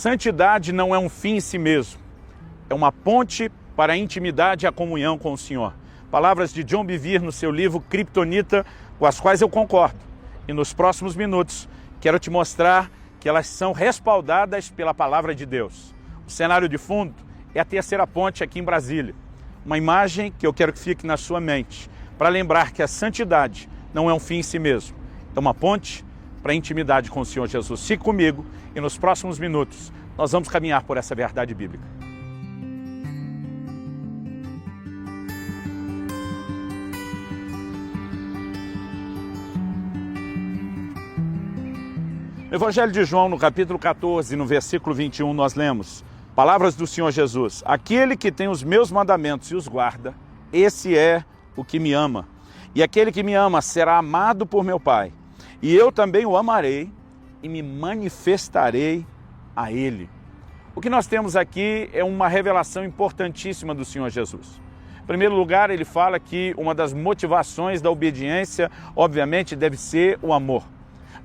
Santidade não é um fim em si mesmo, é uma ponte para a intimidade e a comunhão com o Senhor. Palavras de John Bevere no seu livro Kryptonita, com as quais eu concordo. E nos próximos minutos quero te mostrar que elas são respaldadas pela palavra de Deus. O cenário de fundo é a terceira ponte aqui em Brasília. Uma imagem que eu quero que fique na sua mente, para lembrar que a santidade não é um fim em si mesmo, é uma ponte para a intimidade com o Senhor Jesus. Fique comigo e nos próximos minutos nós vamos caminhar por essa verdade bíblica. No Evangelho de João, no capítulo 14, no versículo 21, nós lemos palavras do Senhor Jesus: aquele que tem os meus mandamentos e os guarda, esse é o que me ama. E aquele que me ama será amado por meu Pai. E eu também o amarei e me manifestarei a ele. O que nós temos aqui é uma revelação importantíssima do Senhor Jesus. Em primeiro lugar, ele fala que uma das motivações da obediência, obviamente, deve ser o amor.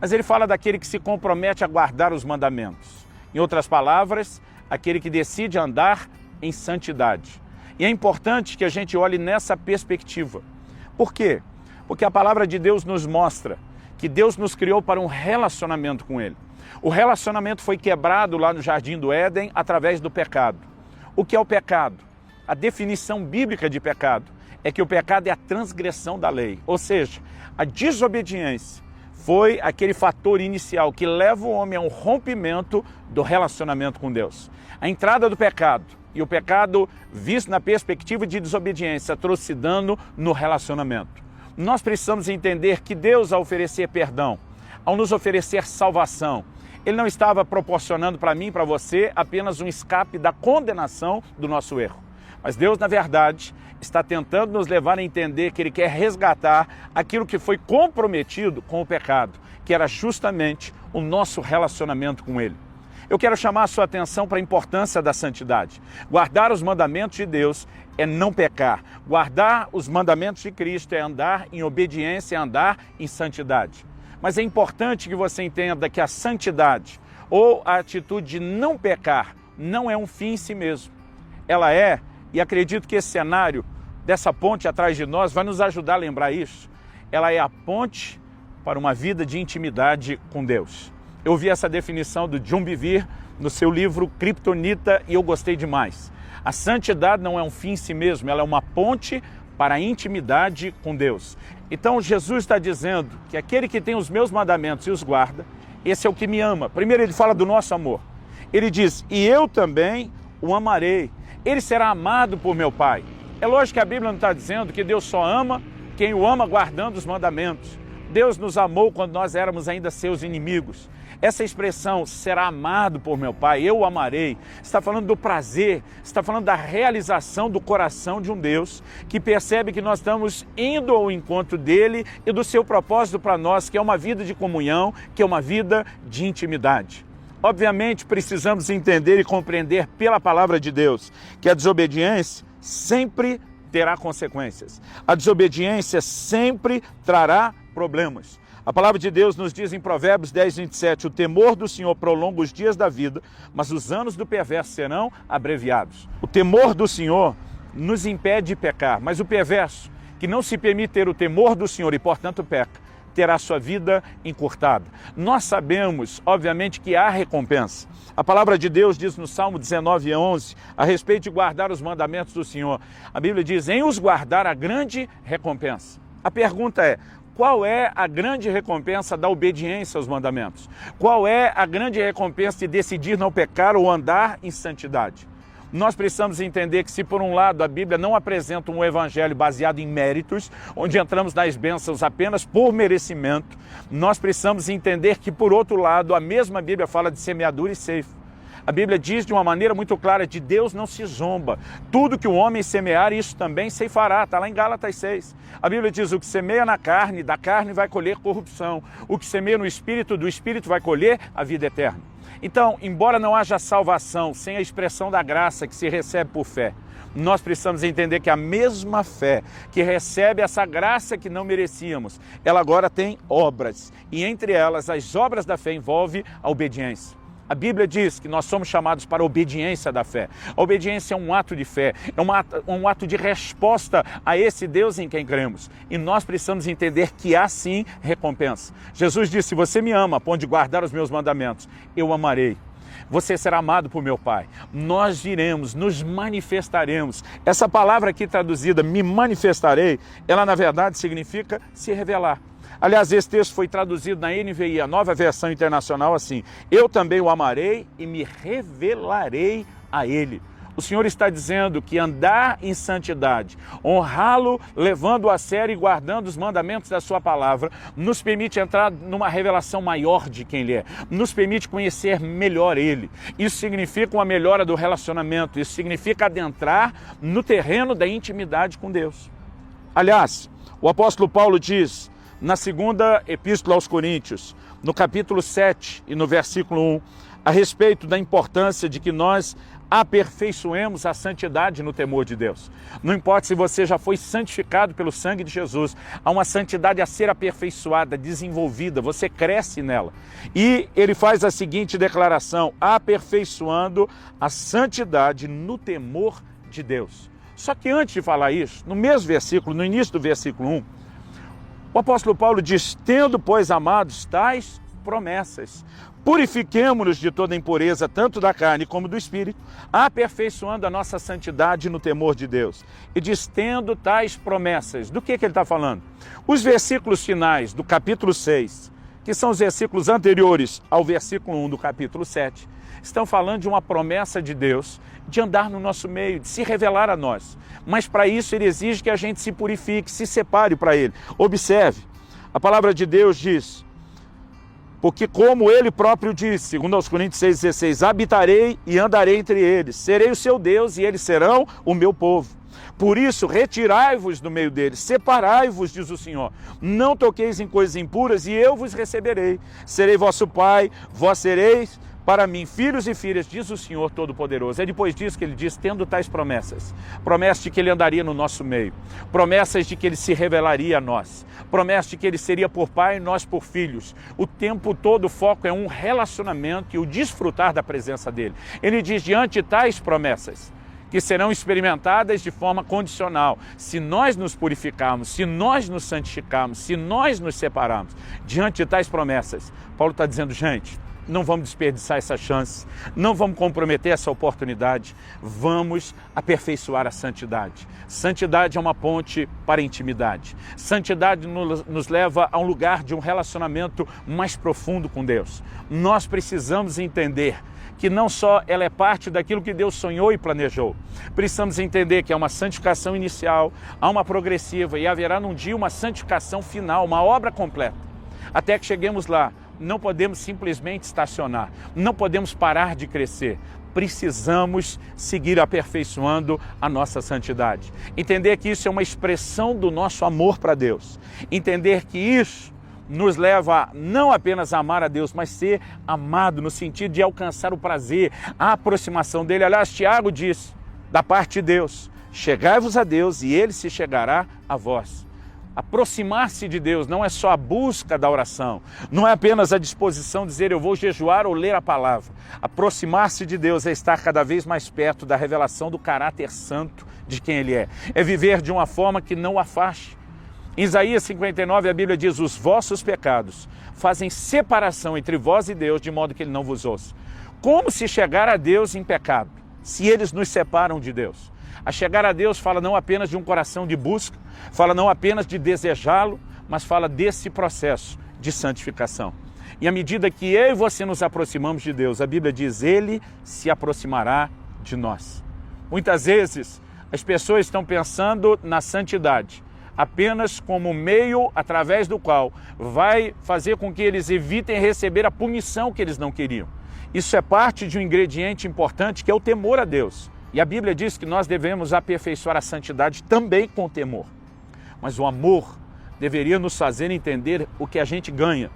Mas ele fala daquele que se compromete a guardar os mandamentos. Em outras palavras, aquele que decide andar em santidade. E é importante que a gente olhe nessa perspectiva. Por quê? Porque a palavra de Deus nos mostra que Deus nos criou para um relacionamento com Ele. O relacionamento foi quebrado lá no Jardim do Éden através do pecado. O que é o pecado? A definição bíblica de pecado é que o pecado é a transgressão da lei, ou seja, a desobediência foi aquele fator inicial que leva o homem a um rompimento do relacionamento com Deus. A entrada do pecado, e o pecado visto na perspectiva de desobediência, trouxe dano no relacionamento. Nós precisamos entender que Deus, ao oferecer perdão, ao nos oferecer salvação, Ele não estava proporcionando para mim e para você apenas um escape da condenação do nosso erro. Mas Deus, na verdade, está tentando nos levar a entender que Ele quer resgatar aquilo que foi comprometido com o pecado, que era justamente o nosso relacionamento com Ele. Eu quero chamar a sua atenção para a importância da santidade. Guardar os mandamentos de Deus é não pecar. Guardar os mandamentos de Cristo é andar em obediência, é andar em santidade. Mas é importante que você entenda que a santidade ou a atitude de não pecar não é um fim em si mesmo. Ela é, e acredito que esse cenário dessa ponte atrás de nós vai nos ajudar a lembrar isso, ela é a ponte para uma vida de intimidade com Deus. Eu ouvi essa definição do John Bevere no seu livro Kryptonita e eu gostei demais. A santidade não é um fim em si mesmo, ela é uma ponte para a intimidade com Deus. Então Jesus está dizendo que aquele que tem os meus mandamentos e os guarda, esse é o que me ama. Primeiro ele fala do nosso amor. Ele diz, e eu também o amarei. Ele será amado por meu Pai. É lógico que a Bíblia não está dizendo que Deus só ama quem o ama guardando os mandamentos. Deus nos amou quando nós éramos ainda seus inimigos. Essa expressão, será amado por meu Pai, eu o amarei, está falando do prazer, está falando da realização do coração de um Deus que percebe que nós estamos indo ao encontro dele e do seu propósito para nós, que é uma vida de comunhão, que é uma vida de intimidade. Obviamente, precisamos entender e compreender pela palavra de Deus que a desobediência sempre terá consequências. A desobediência sempre trará problemas. A palavra de Deus nos diz em Provérbios 10, 27, o temor do Senhor prolonga os dias da vida, mas os anos do perverso serão abreviados. O temor do Senhor nos impede de pecar, mas o perverso, que não se permite ter o temor do Senhor e, portanto, peca, terá sua vida encurtada. Nós sabemos, obviamente, que há recompensa. A palavra de Deus diz no Salmo 19, 11, a respeito de guardar os mandamentos do Senhor. A Bíblia diz, em os guardar a grande recompensa. A pergunta é, qual é a grande recompensa da obediência aos mandamentos? Qual é a grande recompensa de decidir não pecar ou andar em santidade? Nós precisamos entender que se por um lado a Bíblia não apresenta um evangelho baseado em méritos, onde entramos nas bênçãos apenas por merecimento, nós precisamos entender que por outro lado a mesma Bíblia fala de semeadura e ceifa. A Bíblia diz de uma maneira muito clara, de Deus não se zomba. Tudo que o homem semear, isso também ceifará. Está lá em Gálatas 6. A Bíblia diz, o que semeia na carne, da carne vai colher corrupção. O que semeia no Espírito, do Espírito vai colher a vida eterna. Então, embora não haja salvação sem a expressão da graça que se recebe por fé, nós precisamos entender que a mesma fé que recebe essa graça que não merecíamos, ela agora tem obras. E entre elas, as obras da fé envolvem a obediência. A Bíblia diz que nós somos chamados para a obediência da fé. A obediência é um ato de fé, é um ato de resposta a esse Deus em quem cremos. E nós precisamos entender que há sim recompensa. Jesus disse, se você me ama, a ponto de guardar os meus mandamentos, eu amarei. Você será amado por meu Pai. Nós viremos, nos manifestaremos. Essa palavra aqui traduzida, me manifestarei, ela na verdade significa se revelar. Aliás, esse texto foi traduzido na NVI, a Nova Versão Internacional, assim: eu também o amarei e me revelarei a ele. O Senhor está dizendo que andar em santidade, honrá-lo, levando a sério e guardando os mandamentos da sua palavra, nos permite entrar numa revelação maior de quem ele é, nos permite conhecer melhor ele. Isso significa uma melhora do relacionamento, isso significa adentrar no terreno da intimidade com Deus. Aliás, o apóstolo Paulo diz, na segunda epístola aos Coríntios, no capítulo 7 e no versículo 1, a respeito da importância de que nós aperfeiçoemos a santidade no temor de Deus. Não importa se você já foi santificado pelo sangue de Jesus, há uma santidade a ser aperfeiçoada, desenvolvida, você cresce nela. E ele faz a seguinte declaração, aperfeiçoando a santidade no temor de Deus. Só que antes de falar isso, no mesmo versículo, no início do versículo 1, o apóstolo Paulo diz, tendo, pois, amados, tais promessas, purifiquemo-nos de toda impureza, tanto da carne como do espírito, aperfeiçoando a nossa santidade no temor de Deus. E diz, tendo tais promessas. Do que ele está falando? Os versículos finais do capítulo 6, que são os versículos anteriores ao versículo 1 do capítulo 7, estão falando de uma promessa de Deus de andar no nosso meio, de se revelar a nós. Mas para isso ele exige que a gente se purifique, se separe para ele. Observe, a palavra de Deus diz, porque como ele próprio disse, segundo aos Coríntios 6,16, habitarei e andarei entre eles, serei o seu Deus e eles serão o meu povo. Por isso, retirai-vos do meio deles, separai-vos, diz o Senhor. Não toqueis em coisas impuras e eu vos receberei. Serei vosso pai, vós sereis para mim filhos e filhas, diz o Senhor Todo-Poderoso. É depois disso que ele diz, tendo tais promessas. Promessas de que ele andaria no nosso meio. Promessas de que ele se revelaria a nós. Promessas de que ele seria por pai e nós por filhos. O tempo todo o foco é um relacionamento e o desfrutar da presença dele. Ele diz, diante de tais promessas, que serão experimentadas de forma condicional. Se nós nos purificarmos, se nós nos santificarmos, se nós nos separarmos, diante de tais promessas, Paulo está dizendo, gente, não vamos desperdiçar essa chance, não vamos comprometer essa oportunidade, vamos aperfeiçoar a santidade. Santidade é uma ponte para a intimidade. Santidade nos leva a um lugar de um relacionamento mais profundo com Deus. Nós precisamos entender que não só ela é parte daquilo que Deus sonhou e planejou. Precisamos entender que há uma santificação inicial, há uma progressiva e haverá num dia uma santificação final, uma obra completa. Até que cheguemos lá, não podemos simplesmente estacionar, não podemos parar de crescer. Precisamos seguir aperfeiçoando a nossa santidade. Entender que isso é uma expressão do nosso amor para Deus. Entender que isso nos leva a não apenas a amar a Deus, mas ser amado no sentido de alcançar o prazer, a aproximação dele. Aliás, Tiago diz, da parte de Deus, chegai-vos a Deus e ele se chegará a vós. Aproximar-se de Deus não é só a busca da oração, não é apenas a disposição de dizer eu vou jejuar ou ler a palavra. Aproximar-se de Deus é estar cada vez mais perto da revelação do caráter santo de quem Ele é. É viver de uma forma que não o afaste. Em Isaías 59 a Bíblia diz, os vossos pecados fazem separação entre vós e Deus de modo que Ele não vos ouça. Como se chegar a Deus em pecado, se eles nos separam de Deus? A chegar a Deus fala não apenas de um coração de busca, fala não apenas de desejá-lo, mas fala desse processo de santificação. E à medida que eu e você nos aproximamos de Deus, a Bíblia diz, Ele se aproximará de nós. Muitas vezes as pessoas estão pensando na santidade apenas como meio através do qual vai fazer com que eles evitem receber a punição que eles não queriam. Isso é parte de um ingrediente importante que é o temor a Deus. E a Bíblia diz que nós devemos aperfeiçoar a santidade também com temor. Mas o amor deveria nos fazer entender o que a gente ganha.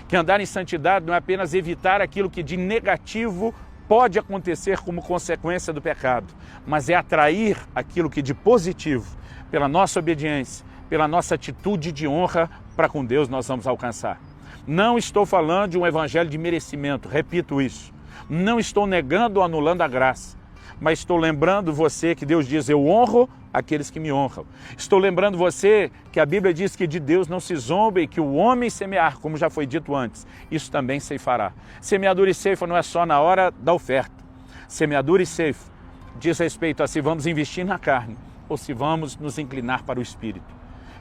Que andar em santidade não é apenas evitar aquilo que de negativo pode acontecer como consequência do pecado, mas é atrair aquilo que de positivo, pela nossa obediência, pela nossa atitude de honra para com Deus nós vamos alcançar. Não estou falando de um evangelho de merecimento, repito isso. Não estou negando ou anulando a graça, mas estou lembrando você que Deus diz, eu honro aqueles que me honram. Estou lembrando você que a Bíblia diz que de Deus não se zomba e que o homem semear, como já foi dito antes, isso também ceifará. Semeadura e ceifa não é só na hora da oferta. Semeadura e ceifa diz respeito a se vamos investir na carne ou se vamos nos inclinar para o Espírito.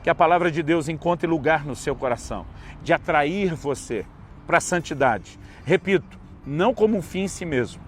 Que a palavra de Deus encontre lugar no seu coração, de atrair você para a santidade. Repito, não como um fim em si mesmo,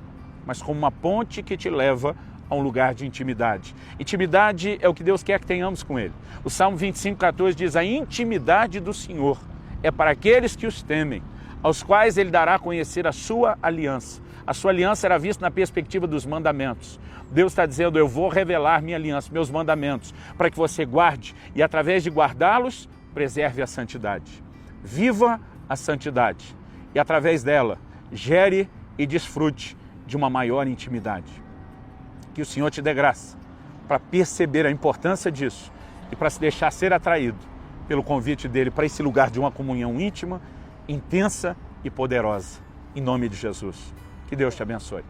mas como uma ponte que te leva a um lugar de intimidade. Intimidade é o que Deus quer que tenhamos com Ele. O Salmo 25:14 diz, a intimidade do Senhor é para aqueles que os temem, aos quais Ele dará a conhecer a sua aliança. A sua aliança era vista na perspectiva dos mandamentos. Deus está dizendo, eu vou revelar minha aliança, meus mandamentos, para que você guarde e através de guardá-los, preserve a santidade. Viva a santidade e através dela, gere e desfrute de uma maior intimidade. Que o Senhor te dê graça para perceber a importância disso e para se deixar ser atraído pelo convite dele para esse lugar de uma comunhão íntima, intensa e poderosa. Em nome de Jesus. Que Deus te abençoe.